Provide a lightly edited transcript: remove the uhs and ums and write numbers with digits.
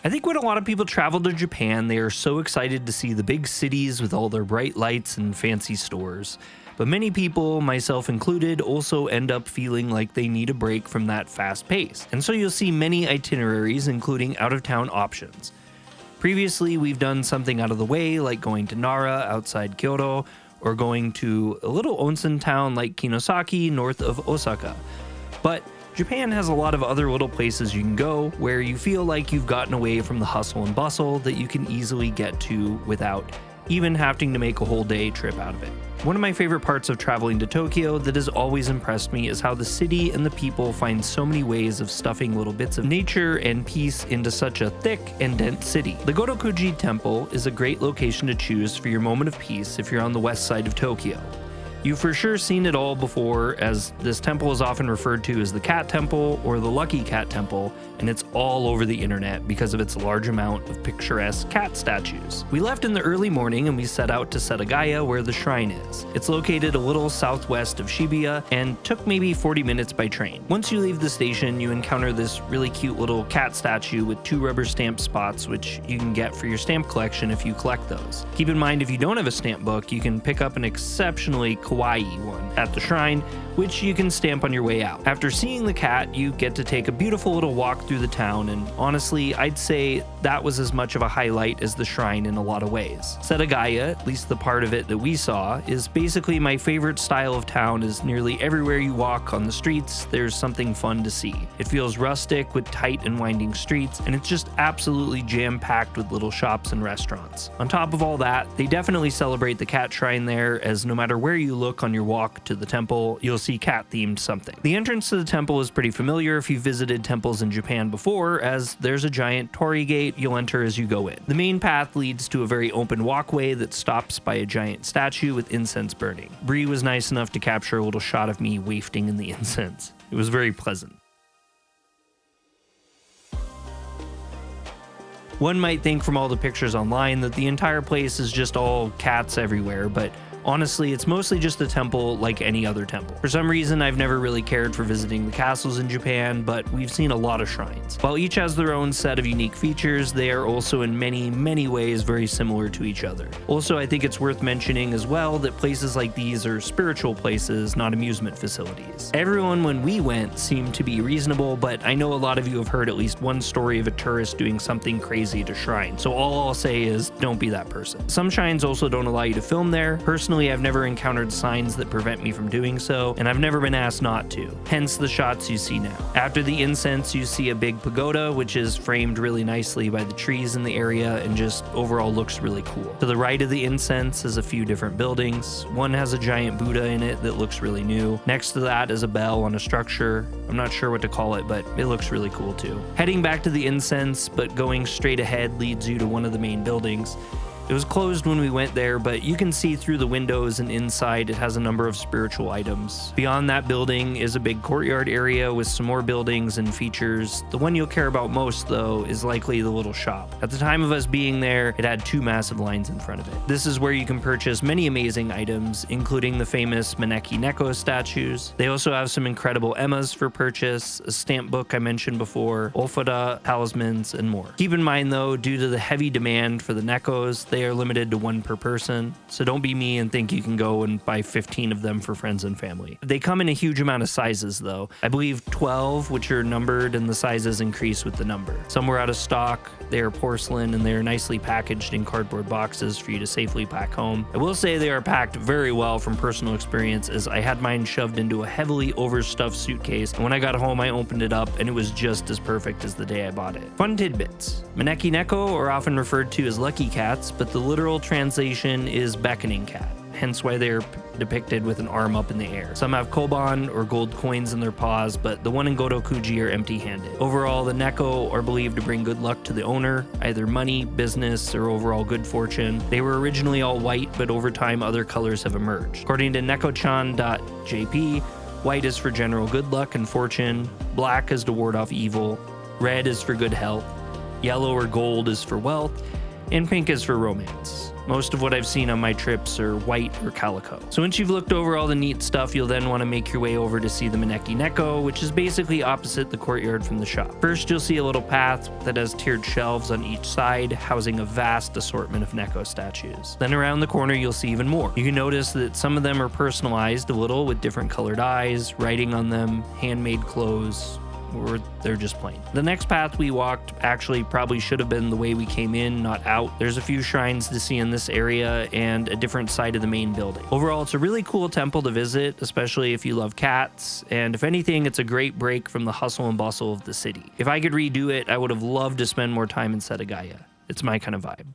I think when a lot of people travel to Japan, they are so excited to see the big cities with all their bright lights and fancy stores. But many people, myself included, also end up feeling like they need a break from that fast pace. And so you'll see many itineraries, including out-of-town options. Previously, we've done something out of the way, like going to Nara outside Kyoto, or going to a little onsen town like Kinosaki north of Osaka. But Japan has a lot of other little places you can go where you feel like you've gotten away from the hustle and bustle that you can easily get to without even having to make a whole day trip out of it. One of my favorite parts of traveling to Tokyo that has always impressed me is how the city and the people find so many ways of stuffing little bits of nature and peace into such a thick and dense city. The Gotokuji temple is a great location to choose for your moment of peace if you're on the west side of Tokyo. You've for sure seen it all before, as this temple is often referred to as the Cat Temple or the Lucky Cat Temple, and it's all over the internet because of its large amount of picturesque cat statues. We left in the early morning and we set out to Setagaya, where the shrine is. It's located a little southwest of Shibuya and took maybe 40 minutes by train. Once you leave the station, you encounter this really cute little cat statue with 2 rubber stamp spots, which you can get for your stamp collection if you collect those. Keep in mind, if you don't have a stamp book, you can pick up an exceptionally kawaii one at the shrine, which you can stamp on your way out. After seeing the cat, you get to take a beautiful little walk through the town, and honestly, I'd say that was as much of a highlight as the shrine in a lot of ways. Setagaya, at least the part of it that we saw, is basically my favorite style of town, as nearly everywhere you walk on the streets, there's something fun to see. It feels rustic with tight and winding streets, and it's just absolutely jam-packed with little shops and restaurants. On top of all that, they definitely celebrate the cat shrine there, as no matter where you look on your walk to the temple, you'll see cat-themed something. The entrance to the temple is pretty familiar if you've visited temples in Japan before, as there's a giant torii gate you'll enter as you go in. The main path leads to a very open walkway that stops by a giant statue with incense burning. Bree was nice enough to capture a little shot of me wafting in the incense. It was very pleasant. One might think from all the pictures online that the entire place is just all cats everywhere, but honestly, it's mostly just a temple like any other temple. For some reason, I've never really cared for visiting the castles in Japan, but we've seen a lot of shrines. While each has their own set of unique features, they are also in many ways very similar to each other. Also, I think it's worth mentioning as well that places like these are spiritual places, not amusement facilities. Everyone when we went seemed to be reasonable, but I know a lot of you have heard at least one story of a tourist doing something crazy at a shrine, so all I'll say is don't be that person. Some shrines also don't allow you to film there. Personally, I've never encountered signs that prevent me from doing so, and I've never been asked not to, hence the shots you see now. After the incense, you see a big pagoda, which is framed really nicely by the trees in the area and just overall looks really cool. To the right of the incense is a few different buildings. One has a giant Buddha in it that looks really new. Next to that is a bell on a structure. I'm not sure what to call it, but it looks really cool too. Heading back to the incense, but going straight ahead leads you to one of the main buildings. It was closed when we went there, but you can see through the windows and inside it has a number of spiritual items. Beyond that building is a big courtyard area with some more buildings and features. The one you'll care about most, though, is likely the little shop. At the time of us being there, it had 2 massive lines in front of it. This is where you can purchase many amazing items, including the famous Maneki Neko statues. They also have some incredible emmas for purchase, a stamp book I mentioned before, ofada, talismans, and more. Keep in mind, though, due to the heavy demand for the Nekos, they are limited to 1 per person, so don't be me and think you can go and buy 15 of them for friends and family. They come in a huge amount of sizes though. I believe 12, which are numbered, and the sizes increase with the number. Some were out of stock, they are porcelain, and they are nicely packaged in cardboard boxes for you to safely pack home. I will say they are packed very well from personal experience, as I had mine shoved into a heavily overstuffed suitcase, and when I got home I opened it up and it was just as perfect as the day I bought it. Fun tidbits. Maneki Neko are often referred to as lucky cats, but the literal translation is beckoning cat, hence why they're depicted with an arm up in the air. Some have koban or gold coins in their paws, but the one in Gotokuji are empty-handed. Overall, the Neko are believed to bring good luck to the owner, either money, business, or overall good fortune. They were originally all white, but over time other colors have emerged. According to nekochan.jp, white is for general good luck and fortune, black is to ward off evil, red is for good health, yellow or gold is for wealth, and pink is for romance. Most of what I've seen on my trips are white or calico. So once you've looked over all the neat stuff, you'll then want to make your way over to see the Maneki Neko, which is basically opposite the courtyard from the shop. First, you'll see a little path that has tiered shelves on each side, housing a vast assortment of Neko statues. Then around the corner, you'll see even more. You can notice that some of them are personalized a little with different colored eyes, writing on them, handmade clothes, or they're just plain. The next path we walked actually probably should have been the way we came in, not out. There's a few shrines to see in this area and a different side of the main building. Overall, it's a really cool temple to visit, especially if you love cats, and if anything, it's a great break from the hustle and bustle of the city. If I could redo it, I would have loved to spend more time in Setagaya. It's my kind of vibe.